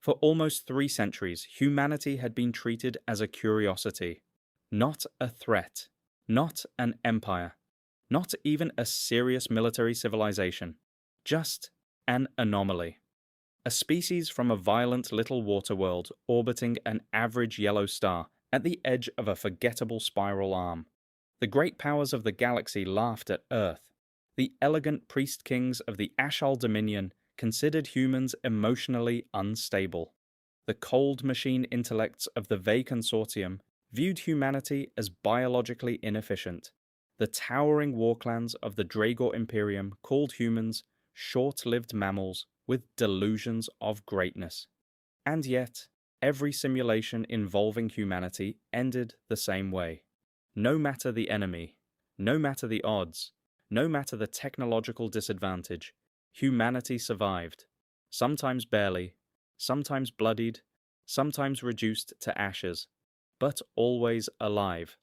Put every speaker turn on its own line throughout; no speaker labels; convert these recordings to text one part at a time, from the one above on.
For almost 3 centuries, humanity had been treated as a curiosity, not a threat, not an empire, not even a serious military civilization, just an anomaly. A species from a violent little water world orbiting an average yellow star at the edge of a forgettable spiral arm. The great powers of the galaxy laughed at Earth. The elegant priest-kings of the Ashal Dominion considered humans emotionally unstable. The cold machine intellects of the Vey Consortium viewed humanity as biologically inefficient. The towering war clans of the Dragor Imperium called humans short-lived mammals with delusions of greatness. And yet, every simulation involving humanity ended the same way. No matter the enemy, no matter the odds, no matter the technological disadvantage, humanity survived, sometimes barely, sometimes bloodied, sometimes reduced to ashes, but always alive.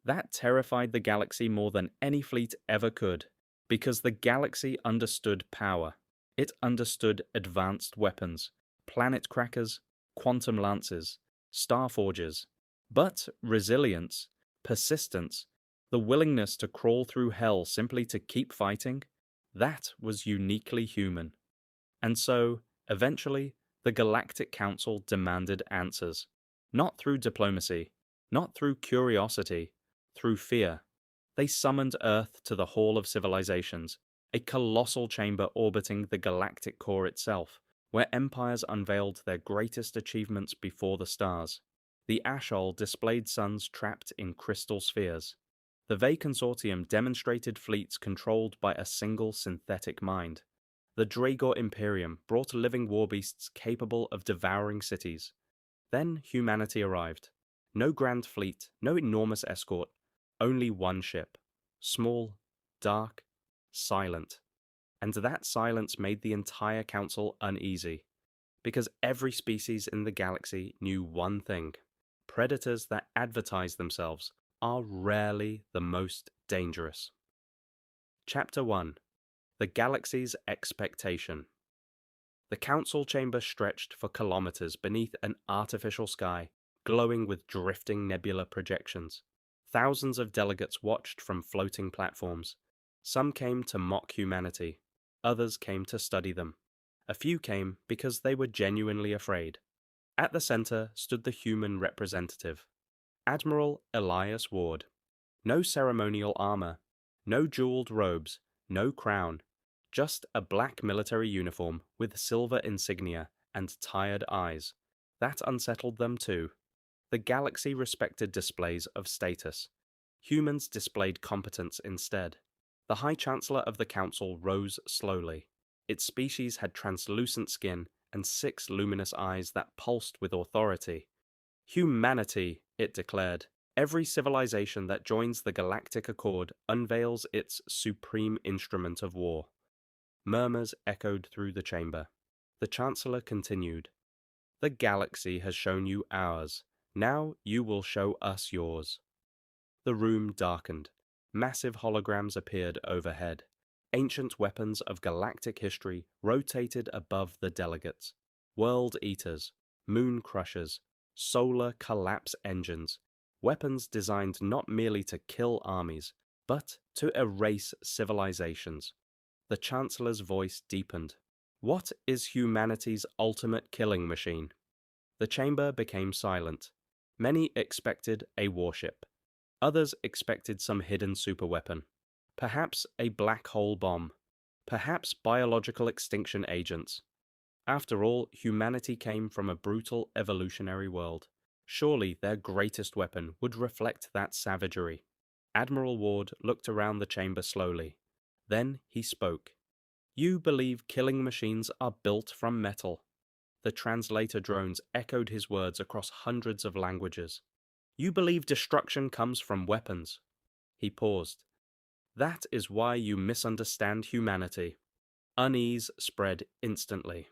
That terrified the galaxy more than any fleet ever could, because the galaxy understood power. It understood advanced weapons, planet crackers, quantum lances, star forges. But resilience, persistence, the willingness to crawl through hell simply to keep fighting, that was uniquely human. And so, eventually, the Galactic Council demanded answers. Not through diplomacy, not through curiosity, through fear. They summoned Earth to the Hall of Civilizations, a colossal chamber orbiting the galactic core itself, where empires unveiled their greatest achievements before the stars. The Ashol displayed suns trapped in crystal spheres. The Vey Consortium demonstrated fleets controlled by a single synthetic mind. The Dragor Imperium brought living warbeasts capable of devouring cities. Then humanity arrived. No grand fleet, no enormous escort, only one ship. Small, dark, silent. And that silence made the entire council uneasy, because every species in the galaxy knew one thing: predators that advertise themselves are rarely the most dangerous. Chapter 1: The Galaxy's Expectation. The council chamber stretched for kilometers beneath an artificial sky, glowing with drifting nebula projections. Thousands of delegates watched from floating platforms. Some came to mock humanity. Others came to study them. A few came because they were genuinely afraid. At the center stood the human representative, Admiral Elias Ward. No ceremonial armor, no jeweled robes, no crown, just a black military uniform with silver insignia and tired eyes. That unsettled them too. The galaxy respected displays of status. Humans displayed competence instead. The High Chancellor of the Council rose slowly. Its species had translucent skin and 6 luminous eyes that pulsed with authority. Humanity, it declared. Every civilization that joins the Galactic Accord unveils its supreme instrument of war. Murmurs echoed through the chamber. The Chancellor continued. The galaxy has shown you ours. Now you will show us yours. The room darkened. Massive holograms appeared overhead. Ancient weapons of galactic history rotated above the delegates. World eaters, moon crushers, solar collapse engines. Weapons designed not merely to kill armies, but to erase civilizations. The Chancellor's voice deepened. What is humanity's ultimate killing machine? The chamber became silent. Many expected a warship. Others expected some hidden superweapon. Perhaps a black hole bomb. Perhaps biological extinction agents. After all, humanity came from a brutal evolutionary world. Surely their greatest weapon would reflect that savagery. Admiral Ward looked around the chamber slowly. Then he spoke. You believe killing machines are built from metal. The translator drones echoed his words across hundreds of languages. You believe destruction comes from weapons. He paused. That is why you misunderstand humanity. Unease spread instantly.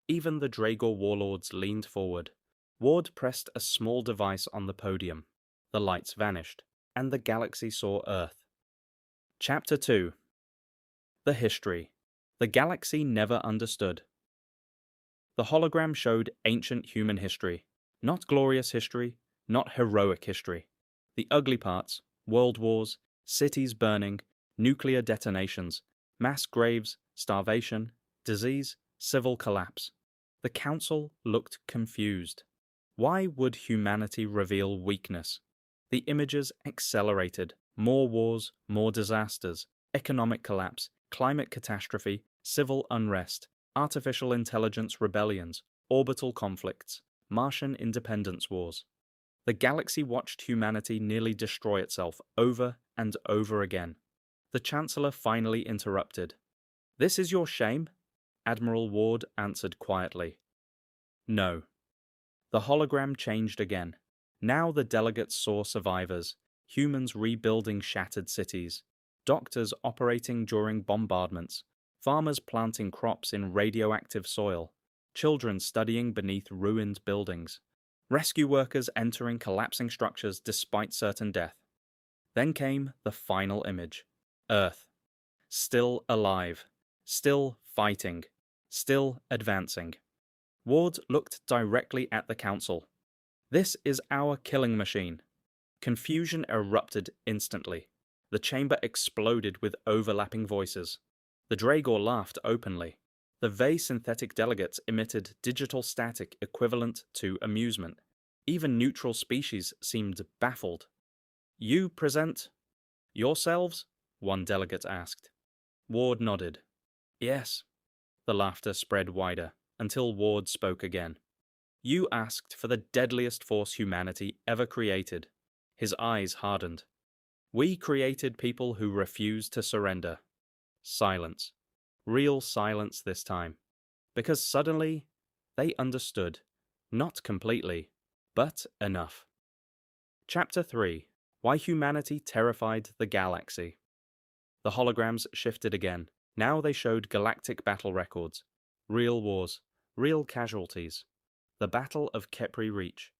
Even the Dragor warlords leaned forward. Ward pressed a small device on the podium. The lights vanished, and the galaxy saw Earth. Chapter 2: The History. The Galaxy Never Understood. The hologram showed ancient human history. Not glorious history, not heroic history. The ugly parts, world wars, cities burning, nuclear detonations, mass graves, starvation, disease, civil collapse. The council looked confused. Why would humanity reveal weakness? The images accelerated. More wars, more disasters, economic collapse, climate catastrophe, civil unrest, artificial intelligence rebellions, orbital conflicts, Martian independence wars. The galaxy watched humanity nearly destroy itself over and over again. The Chancellor finally interrupted. "This is your shame?" Admiral Ward answered quietly. "No." The hologram changed again. Now the delegates saw survivors, humans rebuilding shattered cities, doctors operating during bombardments, farmers planting crops in radioactive soil, children studying beneath ruined buildings, rescue workers entering collapsing structures despite certain death. Then came the final image. Earth. Still alive. Still fighting. Still advancing. Ward looked directly at the council. "This is our killing machine." Confusion erupted instantly. The chamber exploded with overlapping voices. The Dragor laughed openly. The Vey synthetic delegates emitted digital static equivalent to amusement. Even neutral species seemed baffled. "You present yourselves?" one delegate asked. Ward nodded. "Yes." The laughter spread wider, until Ward spoke again. "You asked for the deadliest force humanity ever created." His eyes hardened. "We created people who refuse to surrender." Silence. Real silence this time. Because suddenly, they understood. Not completely, but enough. Chapter 3. Why Humanity Terrified the Galaxy. The holograms shifted again. Now they showed galactic battle records. Real wars. Real casualties. The Battle of Kepri Reach.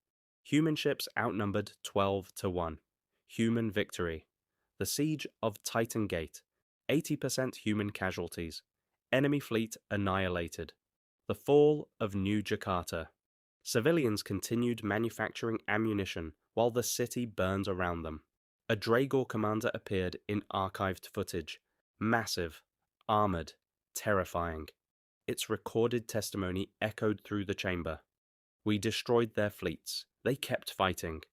Human ships outnumbered 12-1. Human victory. The Siege of Titan Gate. 80% human casualties. Enemy fleet annihilated. The Fall of New Jakarta. Civilians continued manufacturing ammunition while the city burned around them. A Dragor commander appeared in archived footage. Massive, armored, terrifying. Its recorded testimony echoed through the chamber. "We destroyed their fleets. They kept fighting.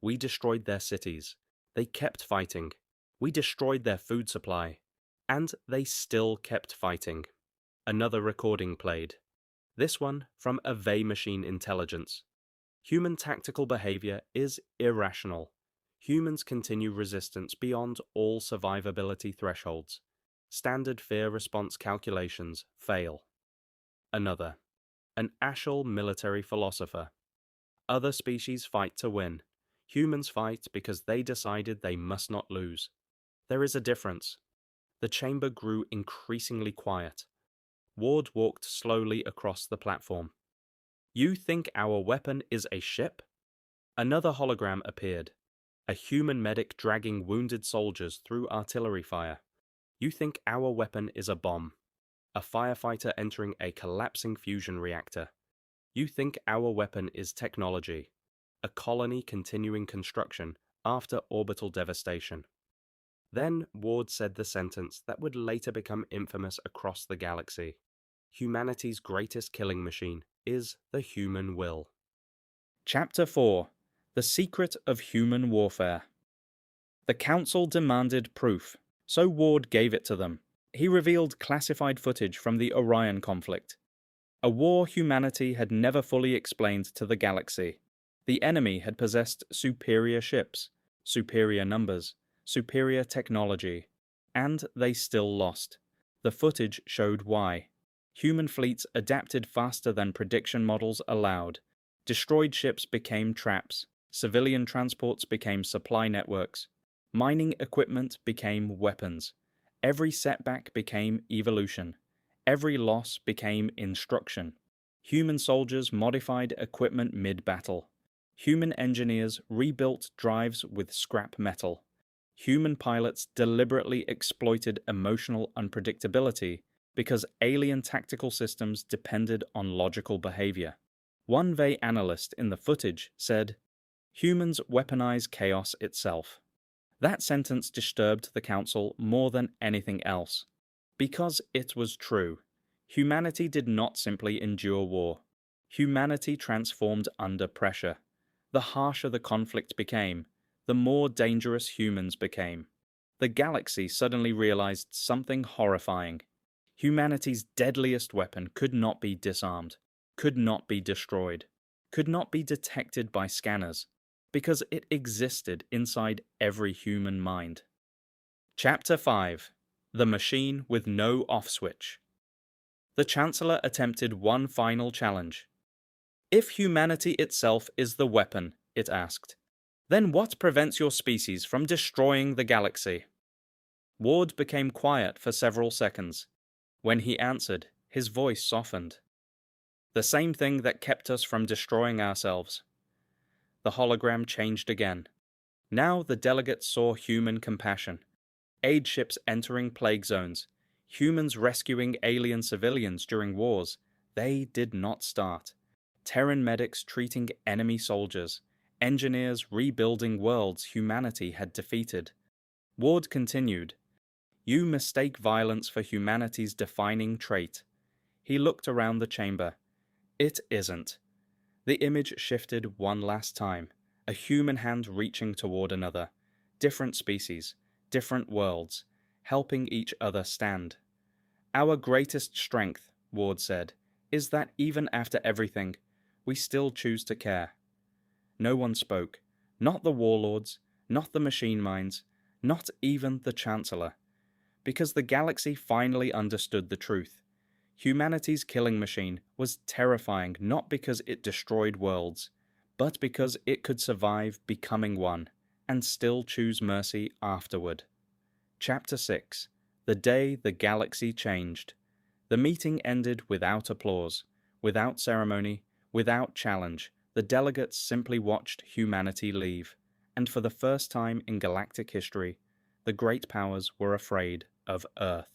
We destroyed their cities. They kept fighting. We destroyed their food supply. And they still kept fighting." Another recording played. This one from a Vey machine intelligence. "Human tactical behavior is irrational. Humans continue resistance beyond all survivability thresholds. Standard fear response calculations fail." Another. An Ashel military philosopher. "Other species fight to win. Humans fight because they decided they must not lose. There is a difference." The chamber grew increasingly quiet. Ward walked slowly across the platform. "You think our weapon is a ship?" Another hologram appeared. A human medic dragging wounded soldiers through artillery fire. "You think our weapon is a bomb." A firefighter entering a collapsing fusion reactor. "You think our weapon is technology." A colony continuing construction after orbital devastation. Then Ward said the sentence that would later become infamous across the galaxy. Humanity's greatest killing machine is the human will. Chapter 4. The Secret of Human Warfare. The Council demanded proof, so Ward gave it to them. He revealed classified footage from the Orion conflict. A war humanity had never fully explained to the galaxy. The enemy had possessed superior ships, superior numbers, superior technology, and they still lost. The footage showed why. Human fleets adapted faster than prediction models allowed. Destroyed ships became traps. Civilian transports became supply networks. Mining equipment became weapons. Every setback became evolution. Every loss became instruction. Human soldiers modified equipment mid-battle. Human engineers rebuilt drives with scrap metal. Human pilots deliberately exploited emotional unpredictability Because alien tactical systems depended on logical behavior. One VE analyst in the footage said, "Humans weaponize chaos itself." That sentence disturbed the Council more than anything else. Because it was true. Humanity did not simply endure war. Humanity transformed under pressure. The harsher the conflict became, the more dangerous humans became. The galaxy suddenly realized something horrifying. Humanity's deadliest weapon could not be disarmed, could not be destroyed, could not be detected by scanners, because it existed inside every human mind. Chapter 5: The Machine with No Off Switch. The Chancellor attempted one final challenge. If humanity itself is the weapon, it asked, then what prevents your species from destroying the galaxy? Ward became quiet for several seconds. When he answered, his voice softened. The same thing that kept us from destroying ourselves. The hologram changed again. Now the delegates saw human compassion. Aid ships entering plague zones. Humans rescuing alien civilians during wars. They did not start. Terran medics treating enemy soldiers. Engineers rebuilding worlds humanity had defeated. Ward continued, "You mistake violence for humanity's defining trait." He looked around the chamber. It isn't. The image shifted one last time, a human hand reaching toward another. Different species, different worlds, helping each other stand. "Our greatest strength," Ward said, "is that even after everything, we still choose to care." No one spoke. Not the warlords, not the machine minds, not even the Chancellor. Because the galaxy finally understood the truth. Humanity's killing machine was terrifying not because it destroyed worlds, but because it could survive becoming one, and still choose mercy afterward. Chapter 6: The Day the Galaxy Changed. The meeting ended without applause, without ceremony, without challenge. The delegates simply watched humanity leave, and for the first time in galactic history, the great powers were afraid of Earth.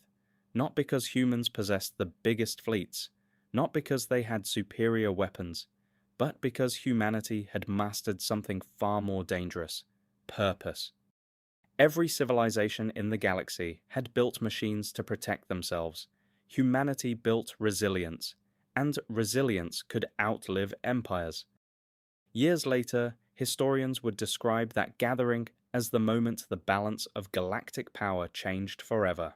Not because humans possessed the biggest fleets, not because they had superior weapons, but because humanity had mastered something far more dangerous: purpose. Every civilization in the galaxy had built machines to protect themselves. Humanity built resilience, and resilience could outlive empires. Years later, historians would describe that gathering as the moment the balance of galactic power changed forever.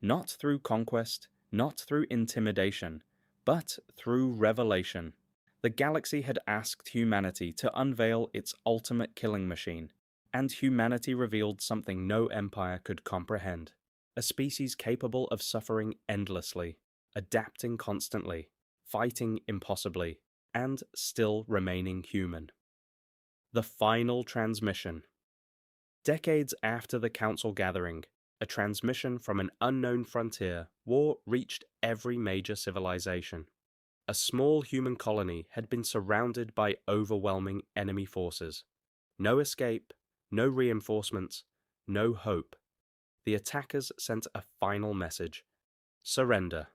Not through conquest, not through intimidation, but through revelation. The galaxy had asked humanity to unveil its ultimate killing machine, and humanity revealed something no empire could comprehend. A species capable of suffering endlessly, adapting constantly, fighting impossibly, and still remaining human. The final transmission. Decades after the Council gathering, a transmission from an unknown frontier, war reached every major civilization. A small human colony had been surrounded by overwhelming enemy forces. No escape, no reinforcements, no hope. The attackers sent a final message: surrender.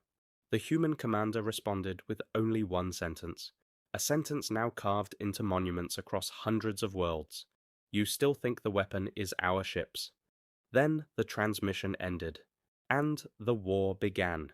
The human commander responded with only one sentence, a sentence now carved into monuments across hundreds of worlds: "You still think the weapon is our ships." Then the transmission ended, and the war began.